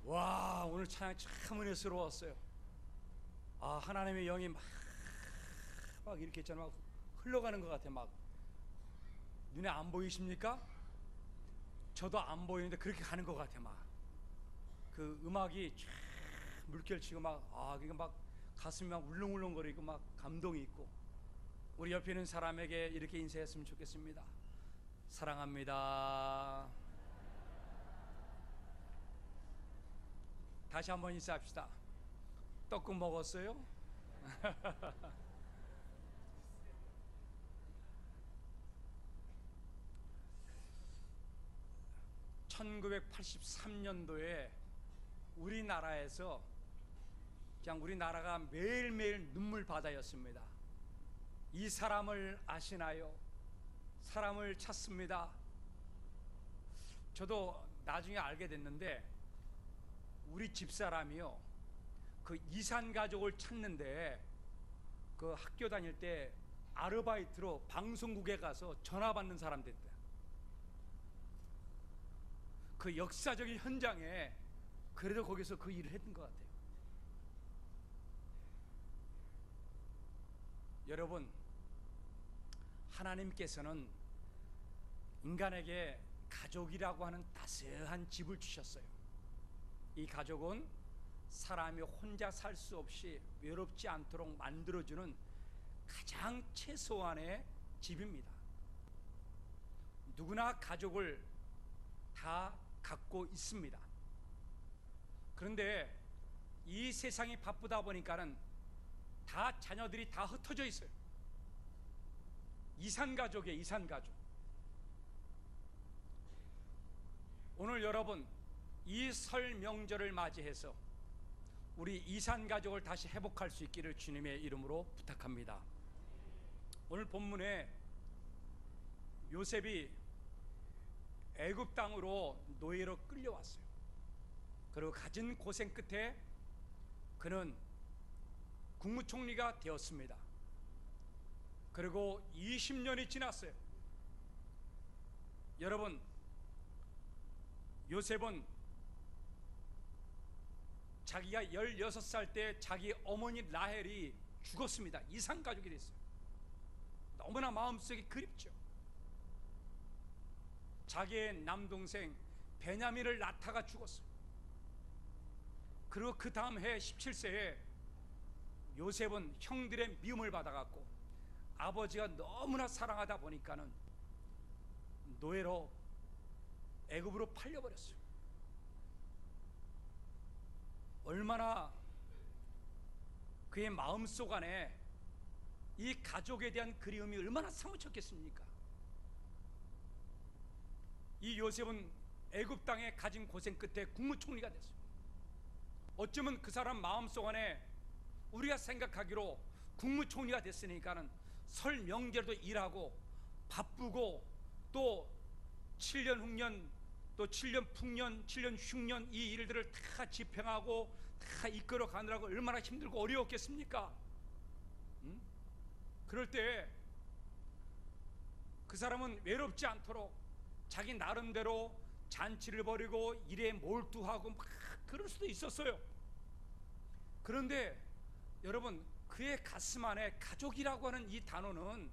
와, 오늘 찬양 참 은혜스러웠어요. 하나님의 영이 막 이렇게 있잖아요. 막 흘러가는 것 같아요. 막 눈에 안 보이십니까? 저도 안 보이는데 그렇게 가는 것 같아요. 막 그 음악이 쫙 물결치고 그게 막 가슴이 막 울렁울렁거리고 막 감동이 있고, 우리 옆에 있는 사람에게 이렇게 인사했으면 좋겠습니다. 사랑합니다. 다시 한번 인사합시다. 떡국 먹었어요? 1983년도에 우리나라에서 그냥 우리나라가 매일매일 눈물 바다였습니다. 이 사람을 아시나요? 사람을 찾습니다. 저도 나중에 알게 됐는데, 우리 집사람이요, 그 이산 가족을 찾는데 그 학교 다닐 때 아르바이트로 방송국에 가서 전화 받는 사람 됐대. 그 역사적인 현장에 그래도 거기서 그 일을 했던 것 같아요. 여러분, 하나님께서는 인간에게 가족이라고 하는 따스한 집을 주셨어요. 이 가족은 사람이 혼자 살 수 없이 외롭지 않도록 만들어주는 가장 최소한의 집입니다. 누구나 가족을 다 갖고 있습니다. 그런데 이 세상이 바쁘다 보니까는 다 자녀들이 다 흩어져 있어요. 이산가족이에요. 이산가족. 오늘 여러분, 이 설 명절을 맞이해서 우리 이산가족을 다시 회복할 수 있기를 주님의 이름으로 부탁합니다. 오늘 본문에 요셉이 애굽 땅으로 노예로 끌려왔어요. 그리고 갖은 고생 끝에 그는 국무총리가 되었습니다. 그리고 20년이 지났어요. 여러분, 요셉은 자기가 16살 때 자기 어머니 라헬이 죽었습니다. 이산가족이 됐어요. 너무나 마음속이 그립죠. 자기의 남동생 베냐민을 낳다가 죽었어요. 그리고 그 다음 해 17세에 요셉은 형들의 미움을 받아갖고 아버지가 너무나 사랑하다 보니까는 노예로 애굽으로 팔려버렸어요. 얼마나 그의 마음속 안에 이 가족에 대한 그리움이 얼마나 사무쳤겠습니까? 이 요셉은 애굽 땅에 가진 고생 끝에 국무총리가 됐어요. 어쩌면 그 사람 마음속 안에 우리가 생각하기로 국무총리가 됐으니까는 설 명절도 일하고 바쁘고, 또 7년 흉년, 또 7년 풍년, 7년 흉년, 이 일들을 다 집행하고 다 이끌어 가느라고 얼마나 힘들고 어려웠겠습니까? 그럴 때 그 사람은 외롭지 않도록 자기 나름대로 잔치를 벌이고 일에 몰두하고 막 그럴 수도 있었어요. 그런데 여러분, 그의 가슴 안에 가족이라고 하는 이 단어는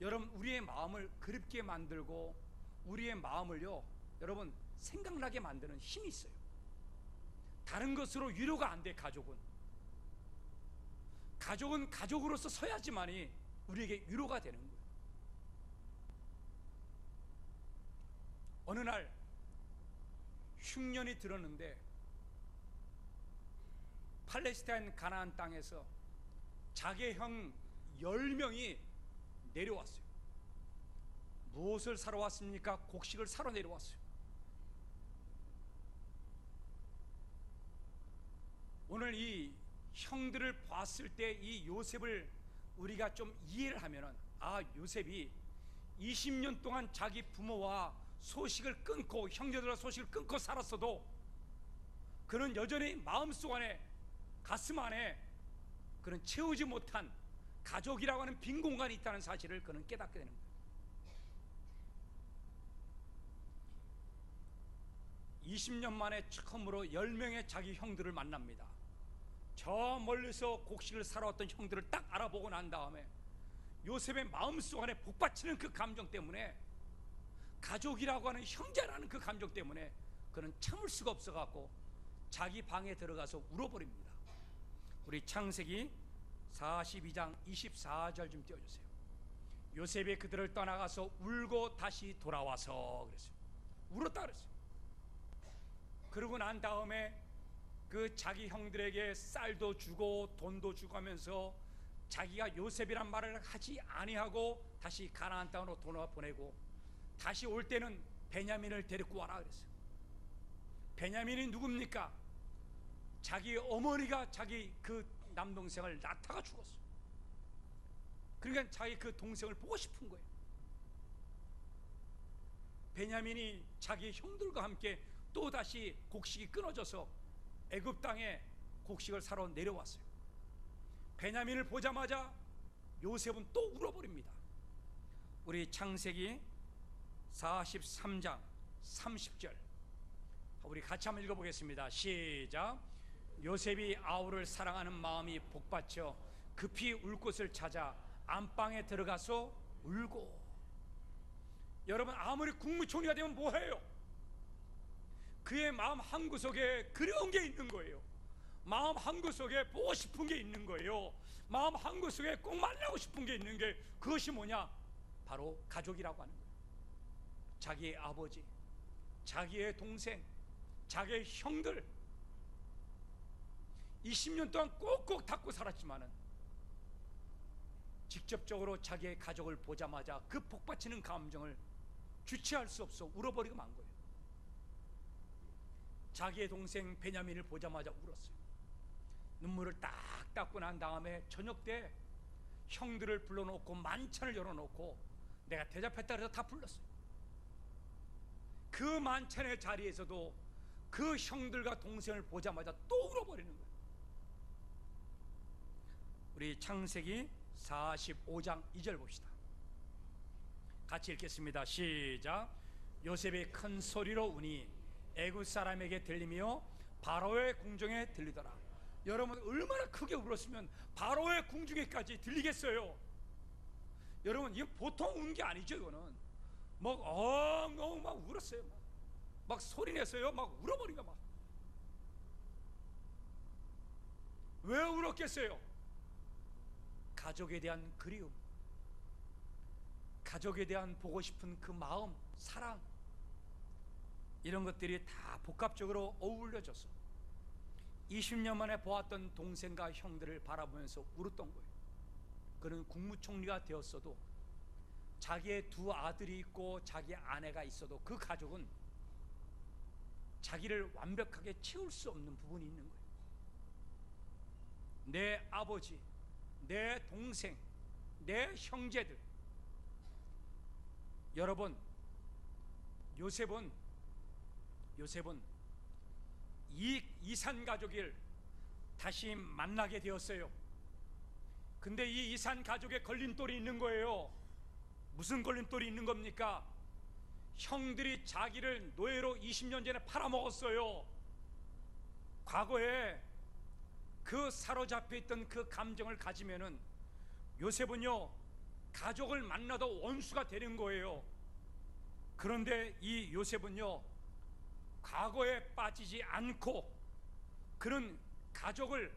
여러분, 우리의 마음을 그립게 만들고 우리의 마음을요, 여러분, 생각나게 만드는 힘이 있어요. 다른 것으로 위로가 안 돼. 가족은 가족으로서 서야지만이 우리에게 위로가 되는 거예요. 어느 날 흉년이 들었는데 팔레스타인 가나안 땅에서 자기 형 10명이 내려왔어요. 무엇을 사러 왔습니까? 곡식을 사러 내려왔어요. 오늘 이 형들을 봤을 때 이 요셉을 우리가 좀 이해를 하면은, 요셉이 20년 동안 자기 부모와 소식을 끊고, 형제들과 소식을 끊고 살았어도 그는 여전히 마음속 안에, 가슴 안에 그는 채우지 못한 가족이라고 하는 빈 공간이 있다는 사실을 그는 깨닫게 되는 거예요. 20년 만에 처음으로 10명의 자기 형들을 만납니다. 저 멀리서 곡식을 사러 왔던 형들을 딱 알아보고 난 다음에 요셉의 마음속 안에 복받치는 그 감정 때문에, 가족이라고 하는 형제라는 그 감정 때문에 그는 참을 수가 없어갖고 자기 방에 들어가서 울어버립니다. 우리 창세기 42장 24절 좀 띄워주세요. 요셉이 그들을 떠나가서 울고 다시 돌아와서 그랬어요. 울었다 그랬어요. 그러고 난 다음에 그 자기 형들에게 쌀도 주고 돈도 주고 하면서 자기가 요셉이란 말을 하지 아니하고 다시 가나안 땅으로 돌아보내고, 다시 올 때는 베냐민을 데리고 와라 그랬어요. 베냐민이 누굽니까? 자기 어머니가 자기 그 남동생을 낳다가 죽었어요. 그러니까 자기 그 동생을 보고 싶은 거예요. 베냐민이 자기 형들과 함께 또다시 곡식이 끊어져서 애굽 땅에 곡식을 사러 내려왔어요. 베냐민을 보자마자 요셉은 또 울어버립니다. 우리 창세기 43장 30절 우리 같이 한번 읽어보겠습니다. 시작. 요셉이 아우를 사랑하는 마음이 복받쳐 급히 울 곳을 찾아 안방에 들어가서 울고. 여러분, 아무리 국무총리가 되면 뭐해요? 그의 마음 한구석에 그리운 게 있는 거예요. 마음 한구석에 보고 싶은 게 있는 거예요. 마음 한구석에 꼭 만나고 싶은 게 있는 게, 그것이 뭐냐? 바로 가족이라고 하는 거예요. 자기의 아버지, 자기의 동생, 자기의 형들, 20년 동안 꼭꼭 닫고 살았지만은 직접적으로 자기의 가족을 보자마자 그 복받치는 감정을 주체할 수 없어 울어버리고 만 거예요. 자기의 동생 베냐민을 보자마자 울었어요. 눈물을 딱 닦고 난 다음에 저녁 때 형들을 불러놓고 만찬을 열어놓고 내가 대접했다 그래서 다 불렀어요. 그 만찬의 자리에서도 그 형들과 동생을 보자마자 또 울어버리는 거예요. 우리 창세기 45장 2절 봅시다. 같이 읽겠습니다. 시작. 요셉이 큰 소리로 우니 애굽 사람에게 들리며 바로의 궁정에 들리더라. 여러분, 얼마나 크게 울었으면 바로의 궁중에까지 들리겠어요? 여러분, 이건 보통 운 게 아니죠. 이거는 막 엉엉 막 울었어요. 막 소리 냈어요. 막 울어버리가 막. 왜 울었겠어요? 가족에 대한 그리움, 가족에 대한 보고 싶은 그 마음, 사랑, 이런 것들이 다 복합적으로 어울려져서 20년 만에 보았던 동생과 형들을 바라보면서 울었던 거예요. 그는 국무총리가 되었어도, 자기의 두 아들이 있고 자기 아내가 있어도 그 가족은 자기를 완벽하게 채울 수 없는 부분이 있는 거예요. 내 아버지, 내 동생, 내 형제들. 여러분, 요셉은 이산 가족을 다시 만나게 되었어요. 근데 이 이산 가족에 걸림돌이 있는 거예요. 무슨 걸림돌이 있는 겁니까? 형들이 자기를 노예로 20년 전에 팔아먹었어요. 과거에 그 사로잡혀 있던 그 감정을 가지면은 요셉은요, 가족을 만나도 원수가 되는 거예요. 그런데 이 요셉은요, 과거에 빠지지 않고 그는 가족을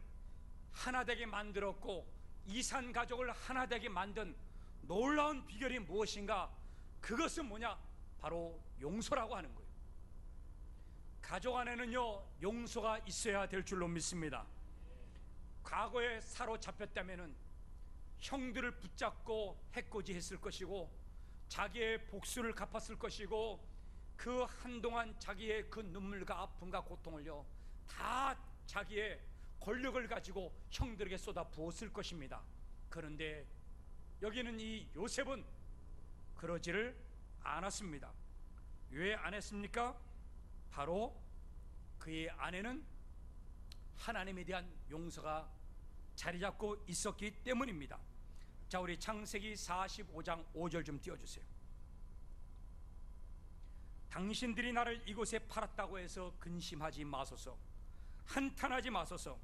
하나 되게 만들었고, 이산 가족을 하나 되게 만든 놀라운 비결이 무엇인가? 그것은 뭐냐? 바로 용서라고 하는 거예요. 가족 안에는요, 용서가 있어야 될 줄로 믿습니다. 과거에 사로잡혔다면은 형들을 붙잡고 해코지했을 것이고, 자기의 복수를 갚았을 것이고, 그 한동안 자기의 그 눈물과 아픔과 고통을요 다 자기의 권력을 가지고 형들에게 쏟아 부었을 것입니다. 그런데 여기는 이 요셉은 그러지를 않았습니다. 왜 안 했습니까? 바로 그의 안에는 하나님에 대한 용서가 자리 잡고 있었기 때문입니다. 자, 우리 창세기 45장 5절 좀 띄워주세요. 당신들이 나를 이곳에 팔았다고 해서 근심하지 마소서. 한탄하지 마소서.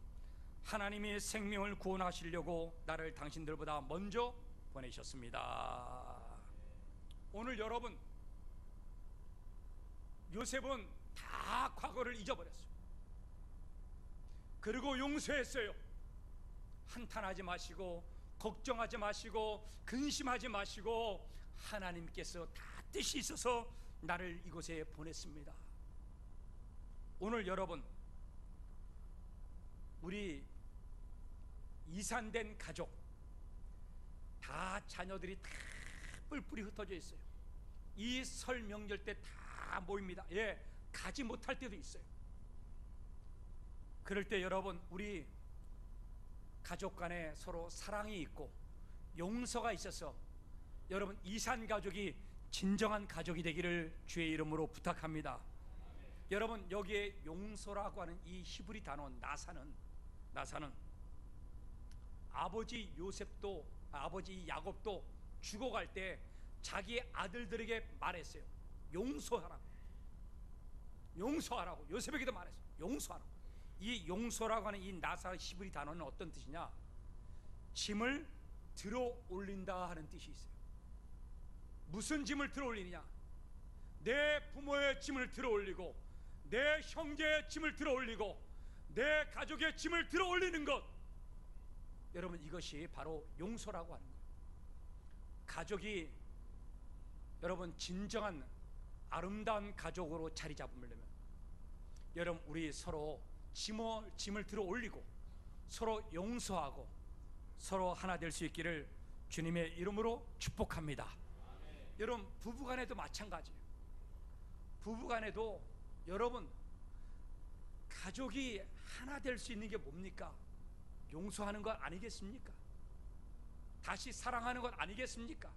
하나님이 생명을 구원하시려고 나를 당신들보다 먼저 보내셨습니다. 오늘 여러분, 요셉은 다 과거를 잊어버렸어요. 그리고 용서했어요. 한탄하지 마시고, 걱정하지 마시고, 근심하지 마시고, 하나님께서 다 뜻이 있어서 나를 이곳에 보냈습니다. 오늘 여러분, 우리 이산된 가족 다 자녀들이 다 뿔뿔이 흩어져 있어요. 이 설 명절 때 다 모입니다. 가지 못할 때도 있어요. 그럴 때 여러분, 우리 가족 간에 서로 사랑이 있고 용서가 있어서 여러분, 이산 가족이 진정한 가족이 되기를 주의 이름으로 부탁합니다. 여러분, 여기에 용서라고 하는 이 히브리 단어 나사는 아버지 요셉도, 아버지 야곱도 죽어갈 때 자기 아들들에게 말했어요. 용서하라고 요셉에게도 말했어요. 용서하라고. 이 용서라고 하는 이 나사 히브리 단어는 어떤 뜻이냐? 짐을 들어 올린다 하는 뜻이 있어요. 무슨 짐을 들어 올리느냐? 내 부모의 짐을 들어 올리고, 내 형제의 짐을 들어 올리고, 내 가족의 짐을 들어 올리는 것, 여러분, 이것이 바로 용서라고 하는 거예요. 가족이 여러분 진정한 아름다운 가족으로 자리 잡으려면 여러분, 우리 서로 짐을 들어 올리고 서로 용서하고 서로 하나 될 수 있기를 주님의 이름으로 축복합니다. 아멘. 여러분, 부부간에도 마찬가지예요. 부부간에도 여러분, 가족이 하나 될 수 있는 게 뭡니까? 용서하는 것 아니겠습니까? 다시 사랑하는 것 아니겠습니까?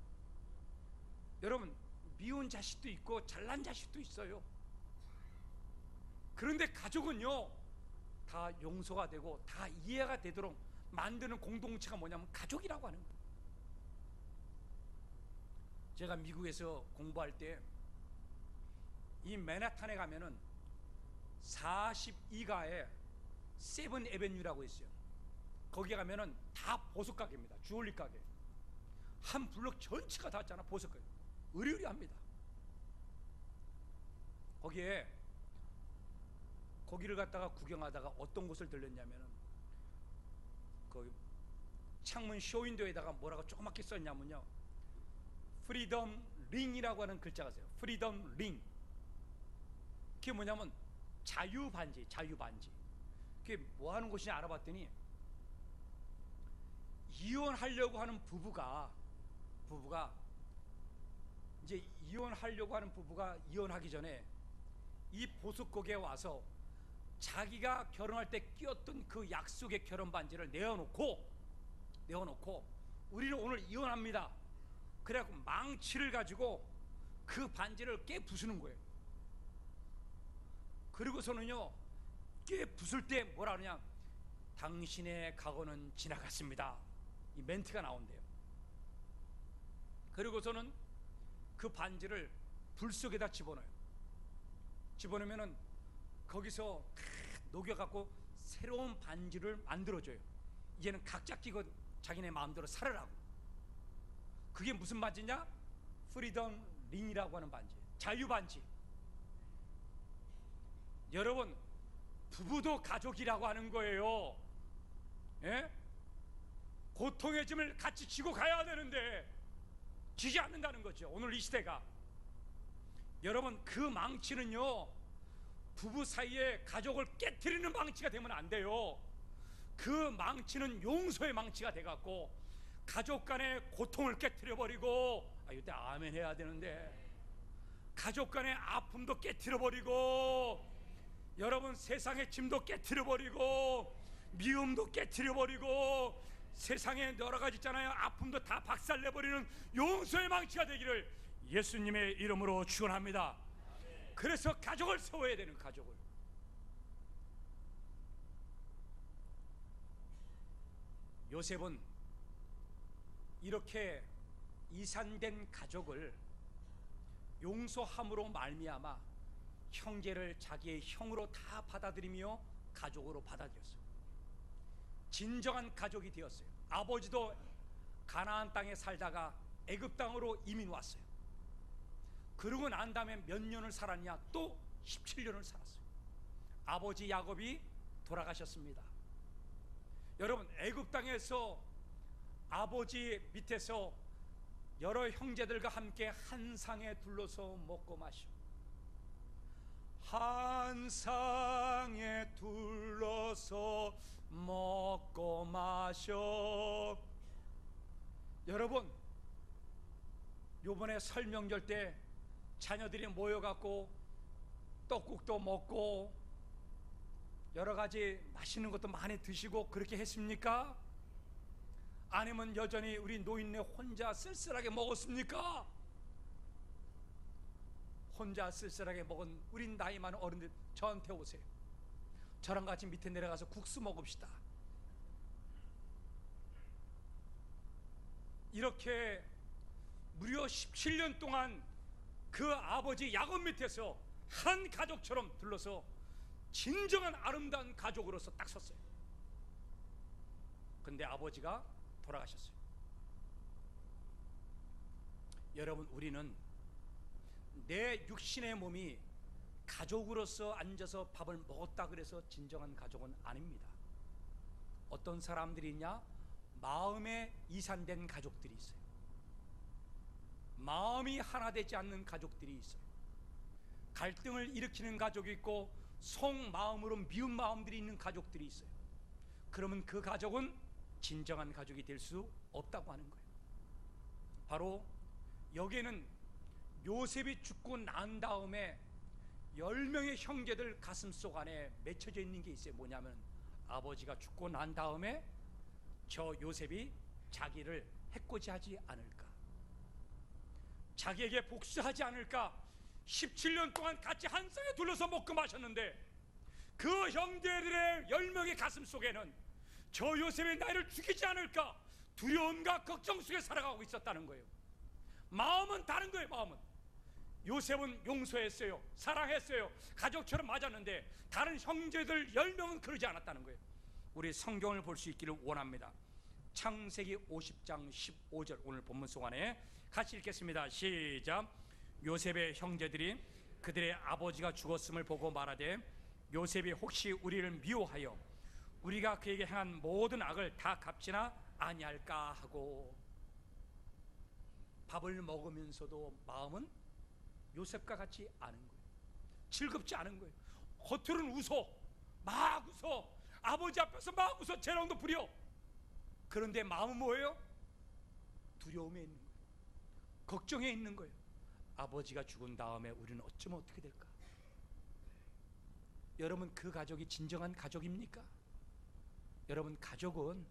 여러분, 미운 자식도 있고 잘난 자식도 있어요. 그런데 가족은요, 다 용서가 되고 다 이해가 되도록 만드는 공동체가 뭐냐면 가족이라고 하는 거예요. 제가 미국에서 공부할 때 이 맨하탄에 가면은 42가에 세븐 에베뉴라고 있어요. 거기 가면은 다 보석 가게입니다. 주얼리 가게. 한 블록 전체가 다 있잖아, 보석 가게. 의리의리합니다. 거기를 갔다가 구경하다가 어떤 곳을 들렸냐면은 그 창문 쇼윈도에다가 뭐라고 조그맣게 썼냐면요, 프리덤 링이라고 하는 글자가 있어요. 프리덤 링. 그게 뭐냐면 자유반지. 그게 뭐 하는 곳이냐 알아봤더니, 이혼하려고 하는 부부가 이제 이혼하려고 하는 부부가 이혼하기 전에 이 보석고개에 와서 자기가 결혼할 때 끼웠던 그 약속의 결혼 반지를 내어놓고 우리는 오늘 이혼합니다. 그래갖고 망치를 가지고 그 반지를 깨 부수는 거예요. 그리고서는요, 깨 부술 때 뭐라 하느냐, 당신의 과거는 지나갔습니다. 이 멘트가 나온대요. 그리고서는 그 반지를 불 속에다 집어넣으면은 거기서 녹여갖고 새로운 반지를 만들어줘요. 이제는 각자 끼고 자기네 마음대로 살으라고. 그게 무슨 반지냐? 프리덤 링이라고 하는 반지, 자유반지. 여러분, 부부도 가족이라고 하는 거예요. 고통의 짐을 같이 지고 가야 되는데 지지 않는다는 거죠, 오늘 이 시대가. 여러분, 그 망치는요, 부부 사이에 가족을 깨트리는 망치가 되면 안 돼요. 그 망치는 용서의 망치가 돼갖고 가족 간의 고통을 깨트려버리고, 이때 아멘 해야 되는데, 가족 간의 아픔도 깨트려버리고, 여러분 세상의 짐도 깨트려버리고, 미움도 깨트려버리고, 세상에 여러 가지 있잖아요, 아픔도 다 박살내버리는 용서의 망치가 되기를 예수님의 이름으로 축원합니다. 그래서 가족을 세워야 되는, 가족을. 요셉은 이렇게 이산된 가족을 용서함으로 말미암아 형제를 자기의 형으로 다 받아들이며 가족으로 받아들였어요. 진정한 가족이 되었어요. 아버지도 가나안 땅에 살다가 애굽 땅으로 이민 왔어요. 그러고 난 다음에 몇 년을 살았냐? 또 17년을 살았어요. 아버지 야곱이 돌아가셨습니다. 여러분, 애굽 땅에서 아버지 밑에서 여러 형제들과 함께 한 상에 둘러서 먹고 마시고, 한 상에 둘러서 먹고 마셔. 여러분, 요번에 설명절 때 자녀들이 모여갖고 떡국도 먹고 여러 가지 맛있는 것도 많이 드시고 그렇게 했습니까? 아니면 여전히 우리 노인네 혼자 쓸쓸하게 먹었습니까? 혼자 쓸쓸하게 먹은 우리 나이 많은 어른들 저한테 오세요. 저랑 같이 밑에 내려가서 국수 먹읍시다. 이렇게 무려 17년 동안 그 아버지 야곱 밑에서 한 가족처럼 둘러서 진정한 아름다운 가족으로서 딱 섰어요. 근데 아버지가 돌아가셨어요. 여러분, 우리는 내 육신의 몸이 가족으로서 앉아서 밥을 먹었다 그래서 진정한 가족은 아닙니다. 어떤 사람들이 있냐? 마음에 이산된 가족들이 있어요. 마음이 하나 되지 않는 가족들이 있어요. 갈등을 일으키는 가족이 있고 속마음으로 미운 마음들이 있는 가족들이 있어요. 그러면 그 가족은 진정한 가족이 될 수 없다고 하는 거예요. 바로 여기에는 요셉이 죽고 난 다음에 10명의 형제들 가슴속 안에 맺혀져 있는 게 있어요. 뭐냐면 아버지가 죽고 난 다음에 저 요셉이 자기를 해코지하지 않을까, 자기에게 복수하지 않을까. 17년 동안 같이 한 쌍에 둘러서 먹고 마셨는데 그 형제들의 10명의 가슴 속에는 저 요셉의 나이를 죽이지 않을까 두려움과 걱정 속에 살아가고 있었다는 거예요. 마음은 다른 거예요. 마음은 요셉은 용서했어요, 사랑했어요, 가족처럼 맞았는데 다른 형제들 10명은 그러지 않았다는 거예요. 우리 성경을 볼 수 있기를 원합니다. 창세기 50장 15절 오늘 본문 속 안에 같이 읽겠습니다. 시작. 요셉의 형제들이 그들의 아버지가 죽었음을 보고 말하되 요셉이 혹시 우리를 미워하여 우리가 그에게 행한 모든 악을 다 갚지나 아니할까 하고. 밥을 먹으면서도 마음은 요셉과 같이 않은 거예요. 즐겁지 않은 거예요. 겉으로는 웃어, 막 웃어, 아버지 앞에서 막 웃어, 재롱도 부려. 그런데 마음은 뭐예요? 두려움에 있는 거예요. 걱정에 있는 거예요. 아버지가 죽은 다음에 우리는 어쩌면 어떻게 될까? 여러분, 그 가족이 진정한 가족입니까? 여러분, 가족은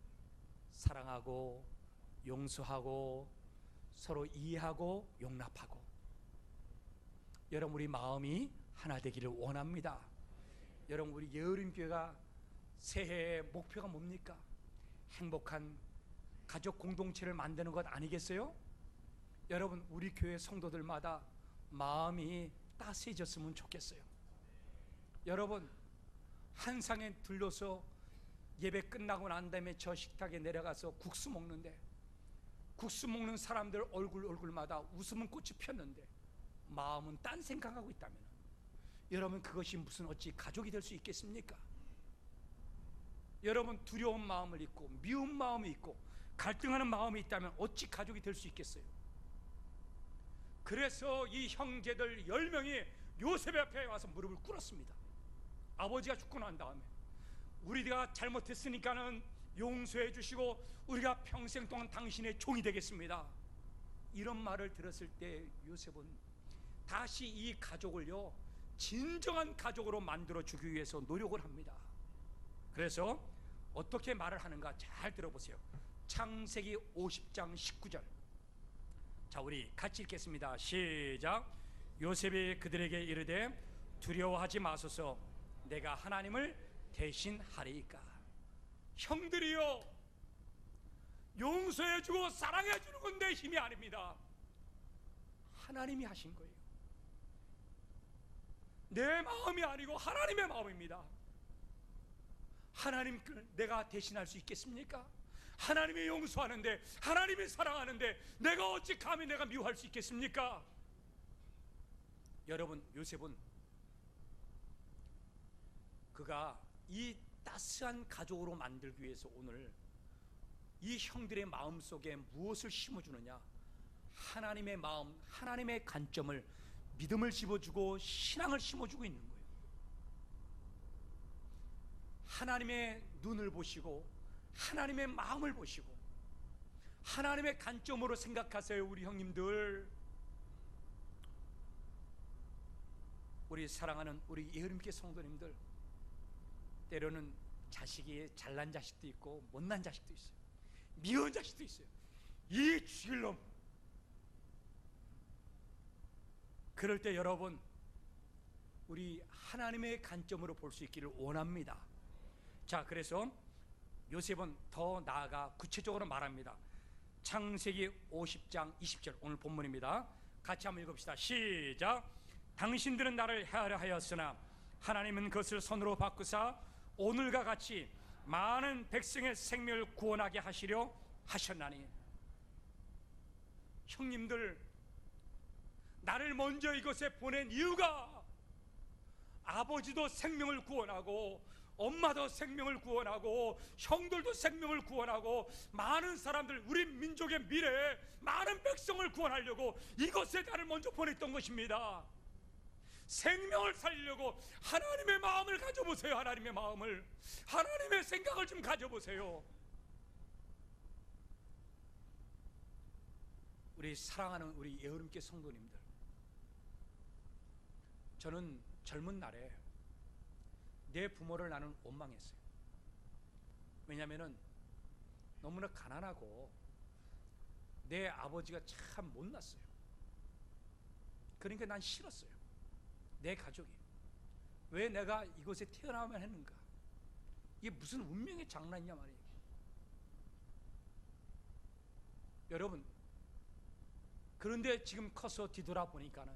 사랑하고 용서하고 서로 이해하고 용납하고. 여러분, 우리 마음이 하나 되기를 원합니다. 여러분, 우리 예어림교회가 새해의 목표가 뭡니까? 행복한 가족 공동체를 만드는 것 아니겠어요? 여러분, 우리 교회 성도들마다 마음이 따스해졌으면 좋겠어요. 여러분, 한 상에 둘러서 예배 끝나고 난 다음에 저 식탁에 내려가서 국수 먹는데 국수 먹는 사람들 얼굴마다 웃음은 꽃이 폈는데 마음은 딴 생각하고 있다면 여러분, 그것이 무슨 어찌 가족이 될 수 있겠습니까? 여러분, 두려운 마음을 있고 미운 마음이 있고 갈등하는 마음이 있다면 어찌 가족이 될 수 있겠어요? 그래서 이 형제들 10명이 요셉 앞에 와서 무릎을 꿇었습니다. 아버지가 죽고 난 다음에 우리가 잘못했으니까는 용서해 주시고 우리가 평생 동안 당신의 종이 되겠습니다. 이런 말을 들었을 때 요셉은 다시 이 가족을요 진정한 가족으로 만들어 주기 위해서 노력을 합니다. 그래서 어떻게 말을 하는가 잘 들어보세요. 창세기 50장 19절. 자, 우리 같이 읽겠습니다. 시작. 요셉이 그들에게 이르되 두려워하지 마소서, 내가 하나님을 대신하리이까. 형들이요, 용서해주고 사랑해주는 건 내 힘이 아닙니다. 하나님이 하신 거예요. 내 마음이 아니고 하나님의 마음입니다. 하나님을 내가 대신할 수 있겠습니까? 하나님이 용서하는데, 하나님이 사랑하는데 내가 어찌 감히 내가 미워할 수 있겠습니까? 여러분, 요셉은 그가 이 따스한 가족으로 만들기 위해서 오늘 이 형들의 마음 속에 무엇을 심어주느냐? 하나님의 마음, 하나님의 관점을, 믿음을 집어주고 신앙을 심어주고 있는 거예요. 하나님의 눈을 보시고 하나님의 마음을 보시고 하나님의 관점으로 생각하세요. 우리 형님들, 우리 사랑하는 우리 예언님께 성도님들, 때로는 자식이 잘난 자식도 있고 못난 자식도 있어요. 미운 자식도 있어요. 이 죽일 놈. 그럴 때 여러분, 우리 하나님의 관점으로 볼 수 있기를 원합니다. 자, 그래서 요셉은 더 나아가 구체적으로 말합니다. 창세기 50장 20절, 오늘 본문입니다. 같이 한번 읽읍시다. 시작. 당신들은 나를 해하려 하였으나 하나님은 그것을 선으로 바꾸사 오늘과 같이 많은 백성의 생명을 구원하게 하시려 하셨나니. 형님들, 나를 먼저 이곳에 보낸 이유가 아버지도 생명을 구원하고 엄마도 생명을 구원하고 형들도 생명을 구원하고 많은 사람들, 우리 민족의 미래에 많은 백성을 구원하려고 이곳에 나를 먼저 보냈던 것입니다. 생명을 살리려고 하나님의 마음을 가져보세요. 하나님의 마음을, 하나님의 생각을 좀 가져보세요. 우리 사랑하는 우리 예언님께 성도님들, 저는 젊은 날에 내 부모를 나는 원망했어요. 왜냐하면 너무나 가난하고 내 아버지가 참 못났어요. 그러니까 난 싫었어요. 내 가족이 왜 내가 이곳에 태어나야만 했는가? 이게 무슨 운명의 장난이냐 말이에요. 여러분, 그런데 지금 커서 뒤돌아보니까는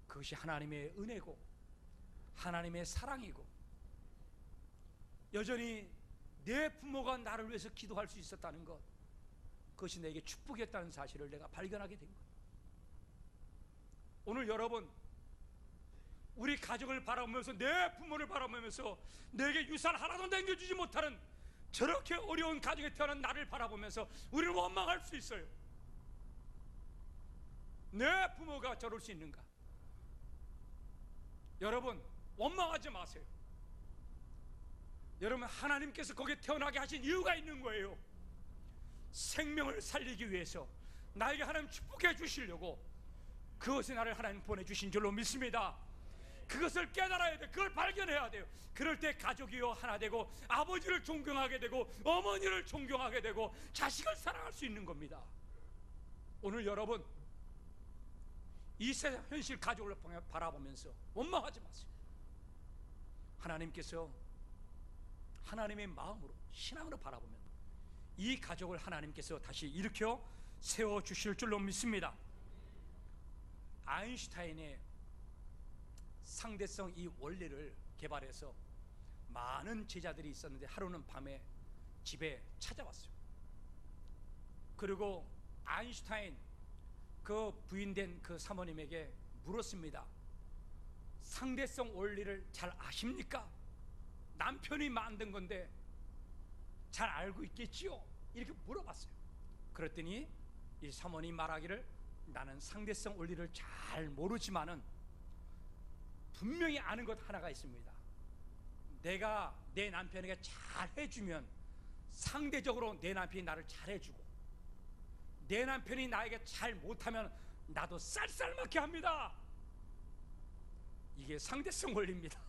그것이 하나님의 은혜고 하나님의 사랑이고, 여전히 내 부모가 나를 위해서 기도할 수 있었다는 것, 그것이 내게 축복이었다는 사실을 내가 발견하게 된 거예요. 오늘 여러분, 우리 가족을 바라보면서, 내 부모를 바라보면서 내게 유산 하나도 남겨주지 못하는 저렇게 어려운 가정에 태어난 나를 바라보면서 우리는 원망할 수 있어요. 내 부모가 저럴 수 있는가? 여러분, 원망하지 마세요. 여러분, 하나님께서 거기에 태어나게 하신 이유가 있는 거예요. 생명을 살리기 위해서 나에게 하나님 축복해 주시려고 그것에 나를 하나님 보내주신 줄로 믿습니다. 그것을 깨달아야 돼. 그걸 발견해야 돼요. 그럴 때 가족이요 하나 되고 아버지를 존경하게 되고 어머니를 존경하게 되고 자식을 사랑할 수 있는 겁니다. 오늘 여러분, 이 세상 현실 가족을 바라보면서 원망하지 마세요. 하나님께서 하나님의 마음으로, 신앙으로 바라보면 이 가족을 하나님께서 다시 일으켜 세워주실 줄로 믿습니다. 아인슈타인의 상대성 이 원리를 개발해서 많은 제자들이 있었는데 하루는 밤에 집에 찾아왔어요. 그리고 아인슈타인 그 부인된 그 사모님에게 물었습니다. 상대성 원리를 잘 아십니까? 남편이 만든 건데 잘 알고 있겠지요? 이렇게 물어봤어요. 그랬더니 이 사모님 말하기를, 나는 상대성 원리를 잘 모르지만은 분명히 아는 것 하나가 있습니다. 내가 내 남편에게 잘 해주면 상대적으로 내 남편이 나를 잘 해주고, 내 남편이 나에게 잘 못하면 나도 쌀쌀맞게 합니다. 이게 상대성 원리입니다.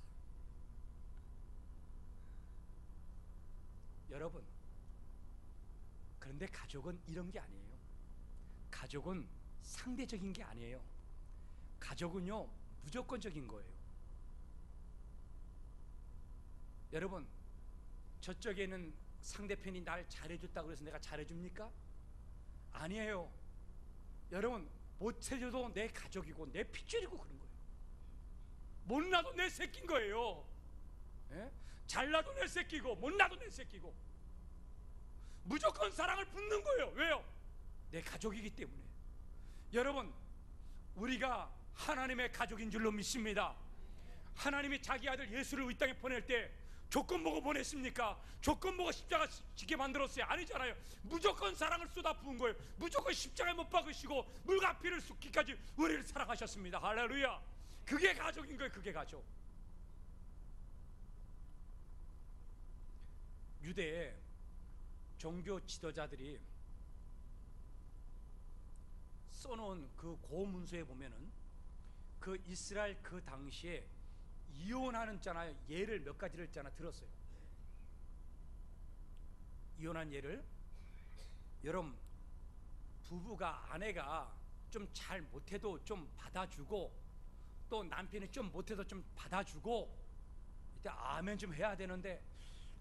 여러분, 그런데 가족은 이런 게 아니에요. 가족은 상대적인 게 아니에요. 가족은요, 무조건적인 거예요. 여러분, 저쪽에는 상대편이 날 잘해줬다고 해서 내가 잘해줍니까? 아니에요. 여러분, 못해줘도 내 가족이고 내 핏줄이고 그런 거예요. 못나도 내 새끼인 거예요. 예? 잘나도 내 새끼고 못나도 내 새끼고 무조건 사랑을 붓는 거예요. 왜요? 내 가족이기 때문에. 여러분, 우리가 하나님의 가족인 줄로 믿습니다. 하나님이 자기 아들 예수를 이 땅에 보낼 때 조건 보고 보냈습니까? 조건 보고 십자가 지게 만들었어요? 아니잖아요. 무조건 사랑을 쏟아 부은 거예요. 무조건 십자가에 못 박으시고 물과 피를 쏟기까지 우리를 사랑하셨습니다. 할렐루야. 그게 가족인 거예요. 그게 가족. 유대의 종교 지도자들이 써놓은 그 고문서에 보면은 그 이스라엘 그 당시에 이혼하는 자나 예를 몇 가지를 있잖아 들었어요. 이혼한 예를, 여러분, 부부가 아내가 좀 잘 못해도 좀 받아주고 또 남편이 좀 못해도 좀 받아주고 이때 아멘 좀 해야 되는데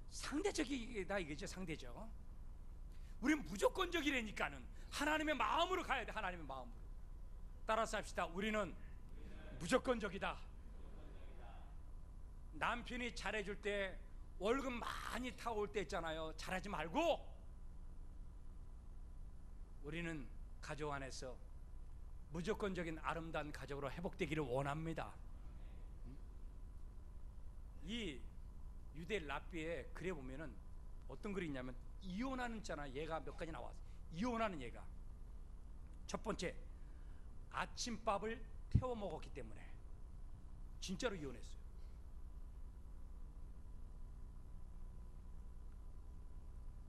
상대적이다 이거죠. 상대적. 우린 무조건적이라니까는 하나님의 마음으로 가야 돼. 하나님의 마음으로. 따라서 합시다. 우리는 무조건적이다. 남편이 잘해줄 때 월급 많이 타올 때 있잖아요. 잘하지 말고 우리는 가족 안에서 무조건적인 아름다운 가족으로 회복되기를 원합니다. 이 유대 랍비에 글에 보면은 어떤 글이 있냐면 이혼하는 자나 얘가 몇 가지 나왔어요. 이혼하는 얘가 첫 번째, 아침밥을 태워 먹었기 때문에 진짜로 이혼했어요.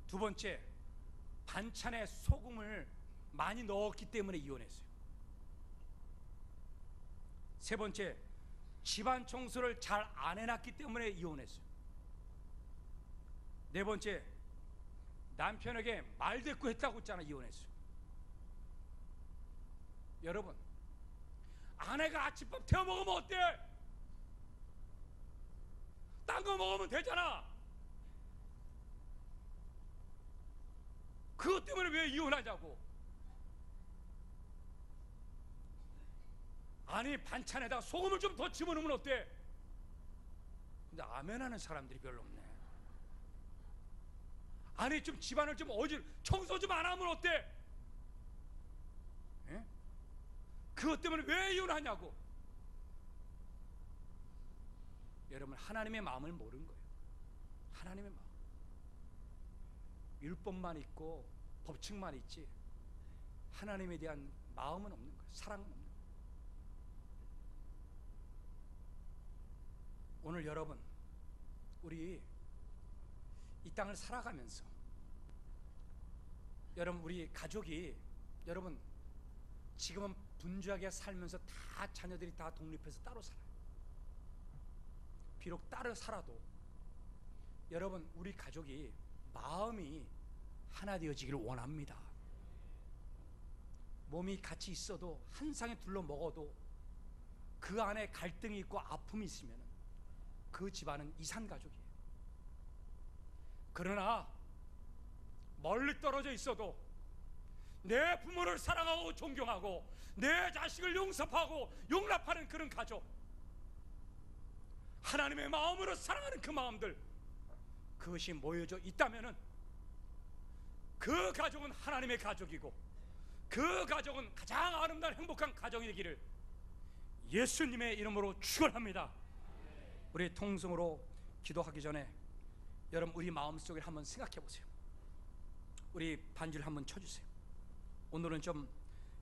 두 번째, 반찬에 소금을 많이 넣었기 때문에 이혼했어요. 세 번째, 집안 청소를 잘 안 해놨기 때문에 이혼했어요. 네 번째, 남편에게 말대꾸했다고 했잖아. 이혼했어요. 여러분, 아내가 아침밥 태워 먹으면 어때? 딴 거 먹으면 되잖아. 그것 때문에 왜 이혼하자고? 아니, 반찬에다가 소금을 좀 더 집어넣으면 어때? 근데 아멘하는 사람들이 별로 없네. 아니, 좀 집안을 좀 청소 좀 안 하면 어때? 예? 그것 때문에 왜 이혼하냐고. 여러분, 하나님의 마음을 모르는 거예요. 하나님의 마음. 율법만 있고 법칙만 있지 하나님에 대한 마음은 없는 거예요. 사랑은 없는 거예요. 오늘 여러분, 우리 이 땅을 살아가면서 여러분, 우리 가족이, 여러분, 지금은 분주하게 살면서 다 자녀들이 다 독립해서 따로 살아요. 비록 따로 살아도 여러분, 우리 가족이 마음이 하나 되어지기를 원합니다. 몸이 같이 있어도 한 상에 둘러 먹어도 그 안에 갈등이 있고 아픔이 있으면 그 집안은 이산가족이에요. 그러나 멀리 떨어져 있어도 내 부모를 사랑하고 존경하고 내 자식을 용서하고 용납하는 그런 가족, 하나님의 마음으로 사랑하는 그 마음들, 그것이 모여져 있다면은 그 가족은 하나님의 가족이고 그 가족은 가장 아름다운 행복한 가정이 되기를 예수님의 이름으로 축원합니다. 우리 통성으로 기도하기 전에 여러분, 우리 마음속에 한번 생각해 보세요. 우리 반주를 한번 쳐주세요. 오늘은 좀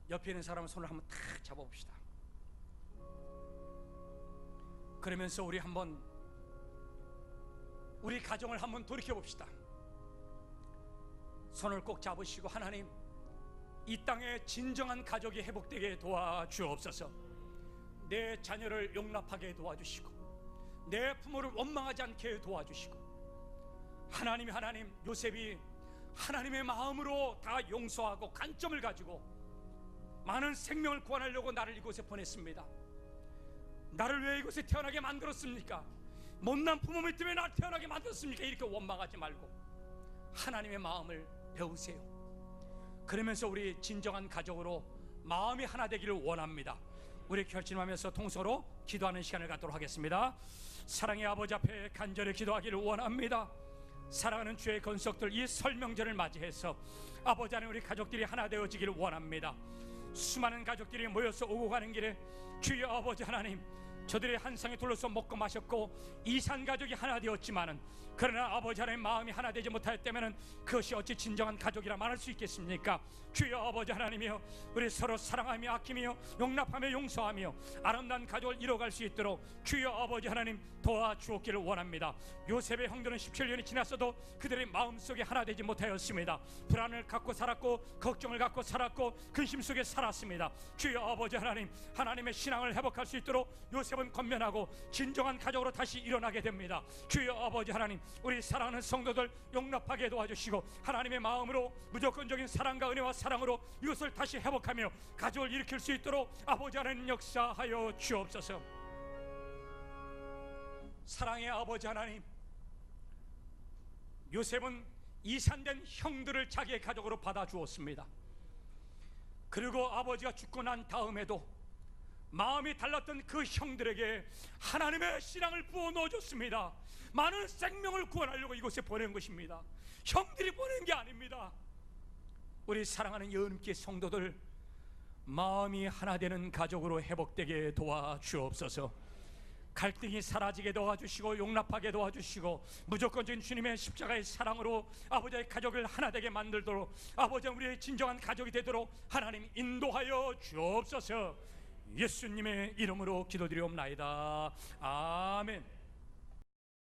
옆에 있는 사람의 손을 한번 탁 잡아봅시다. 그러면서 우리 한번 우리 가정을 한번 돌이켜봅시다. 손을 꼭 잡으시고, 하나님, 이 땅에 진정한 가족이 회복되게 도와주옵소서. 내 자녀를 용납하게 도와주시고 내 부모를 원망하지 않게 도와주시고, 하나님, 요셉이 하나님의 마음으로 다 용서하고 관점을 가지고 많은 생명을 구원하려고 나를 이곳에 보냈습니다. 나를 왜 이곳에 태어나게 만들었습니까? 못난 부모님 때문에 나를 태어나게 만들었습니까? 이렇게 원망하지 말고 하나님의 마음을 배우세요. 그러면서 우리 진정한 가족으로 마음이 하나 되기를 원합니다. 우리 결심하면서 통서로 기도하는 시간을 갖도록 하겠습니다. 사랑의 아버지 앞에 간절히 기도하기를 원합니다. 사랑하는 주의 건석들, 이 설명절을 맞이해서 아버지 하나님, 우리 가족들이 하나 되어지기를 원합니다. 수많은 가족들이 모여서 오고 가는 길에 주여 아버지 하나님, 저들의 한 상에 둘러서 먹고 마셨고 이산 가족이 하나 되었지만은, 그러나 아버지 하나님 마음이 하나 되지 못하였다면 그것이 어찌 진정한 가족이라 말할 수 있겠습니까? 주여 아버지 하나님이여, 우리 서로 사랑하며 아끼며 용납하며 용서하며 아름다운 가족을 이뤄갈 수 있도록 주여 아버지 하나님 도와주옵기를 원합니다. 요셉의 형들은 17년이 지났어도 그들의 마음속에 하나 되지 못하였습니다. 불안을 갖고 살았고 걱정을 갖고 살았고 근심 속에 살았습니다. 주여 아버지 하나님, 하나님의 신앙을 회복할 수 있도록 요셉은 권면하고 진정한 가족으로 다시 일어나게 됩니다. 주여 아버지 하나님, 우리 사랑하는 성도들 용납하게 도와주시고 하나님의 마음으로 무조건적인 사랑과 은혜와 사랑으로 이것을 다시 회복하며 가족을 일으킬 수 있도록 아버지 하나님 역사하여 주옵소서. 사랑의 아버지 하나님, 요셉은 이산된 형들을 자기의 가족으로 받아주었습니다. 그리고 아버지가 죽고 난 다음에도 마음이 달랐던 그 형들에게 하나님의 신앙을 부어 넣어줬습니다. 많은 생명을 구원하려고 이곳에 보낸 것입니다. 형들이 보낸 게 아닙니다. 우리 사랑하는 여음께 성도들, 마음이 하나 되는 가족으로 회복되게 도와주옵소서. 갈등이 사라지게 도와주시고 용납하게 도와주시고 무조건적인 주님의 십자가의 사랑으로 아버지의 가족을 하나 되게 만들도록, 아버지 우리의 진정한 가족이 되도록 하나님 인도하여 주옵소서. 예수님의 이름으로 기도드리옵나이다. 아멘.